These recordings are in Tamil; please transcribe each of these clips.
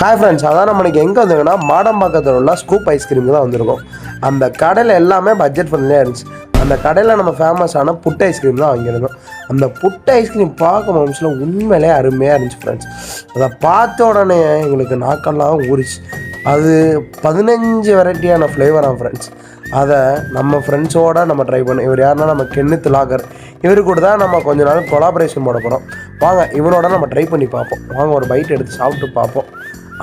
ஹாய் ஃப்ரெண்ட்ஸ், அதான் நம்ம இன்றைக்கி எங்கே வந்திருக்கோன்னா மாடம்பாக்கத்தில் உள்ள ஸ்கூப் ஐஸ்கிரீமுக்கு தான் வந்திருக்கோம். அந்த கடையில் எல்லாமே பட்ஜெட் ஃப்ரெண்ட்லியாக இருந்துச்சு. அந்த கடையில் நம்ம ஃபேமஸான புட்டு ஐஸ்கிரீம் தான் வாங்கியிருந்தோம். அந்த புட்டு ஐஸ்கிரீம் பார்க்க மனசில் உண்மையிலே அருமையாக இருந்துச்சு ஃப்ரெண்ட்ஸ். அதை பார்த்த உடனே எங்களுக்கு நாக்கெல்லாம் ஊறிச்சு. அது 15 வெரைட்டியான ஃப்ளேவராக ஃப்ரெண்ட்ஸ். அதை நம்ம ஃப்ரெண்ட்ஸோடு நம்ம ட்ரை பண்ணோம். இவர் யாருன்னா நம்ம கென்னித் லாகர். இவர் கூட தான் நம்ம கொஞ்ச நாள் கொலாபரேஷன் போட போகிறோம். வாங்க இவரோட நம்ம ட்ரை பண்ணி பார்ப்போம். வாங்க ஒரு பைட் எடுத்து சாப்பிட்டு பார்ப்போம்.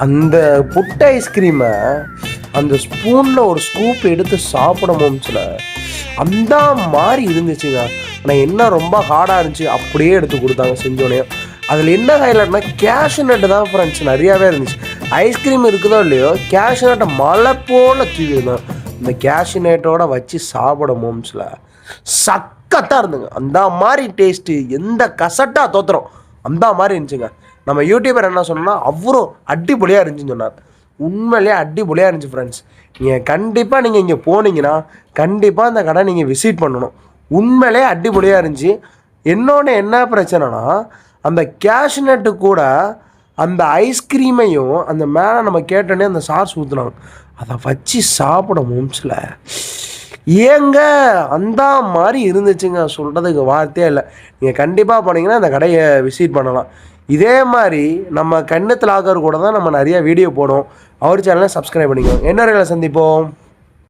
அந்த புட்டு ஐஸ்கிரீமை அந்த ஸ்பூனில் ஒரு ஸ்கூப் எடுத்து சாப்பிடமும்ல அந்த மாதிரி இருந்துச்சுங்க. ஆனால் என்ன ரொம்ப ஹார்டாக இருந்துச்சு, அப்படியே எடுத்து கொடுத்தாங்க செஞ்சோடனே. அதில் என்ன ஹைலைட்னா கேஷ்யூ நட்டு தான் ஃப்ரெண்ட்ஸ் நிறையாவே இருந்துச்சு. ஐஸ்கிரீம் இருக்குதோ இல்லையோ கேஷ்யூ நட்டை மழை போல் தூக்கிருந்தோம். இந்த கேஷ்யூ நட்டோட வச்சு சாப்பிடமும்ல சக்கத்தாக இருந்துங்க. அந்த மாதிரி டேஸ்ட்டு எந்த கசட்டாக தோத்துறோம் அந்த மாதிரி இருந்துச்சுங்க. நம்ம யூடியூபர் என்ன சொன்னால் அவரும் அடிப்பொலியாக இருந்துச்சுன்னு சொன்னார். உண்மையிலேயே அடிப்பொலியாக இருந்துச்சு ஃப்ரெண்ட்ஸ். நீங்கள் இங்கே போனீங்கன்னா கண்டிப்பாக அந்த கடை நீங்கள் விசிட் பண்ணணும். உண்மையிலே அடிப்பொலியாக இருந்துச்சு. இன்னொன்று என்ன பிரச்சனைனா, அந்த கேஷ்யூ நட்டு கூட அந்த ஐஸ்கிரீமையும் அந்த மேலே நம்ம கேட்டோன்னே அந்த சாஸ் ஊற்றுனாங்க. அதை வச்சு சாப்பிட முடியல. ஏங்க அந்த மாதிரி இருந்துச்சுங்க, சொல்கிறதுக்கு வார்த்தையே இல்லை. நீங்கள் கண்டிப்பாக போனீங்கன்னா அந்த கடையை விசிட் பண்ணலாம். இதே மாதிரி நம்ம கென்னித் லாகர் கூட தான் நம்ம நிறைய வீடியோ போடுவோம். அவர் சேனலை சப்ஸ்கிரைப் பண்ணிக்கோங்க. என்ன சந்திப்போம்.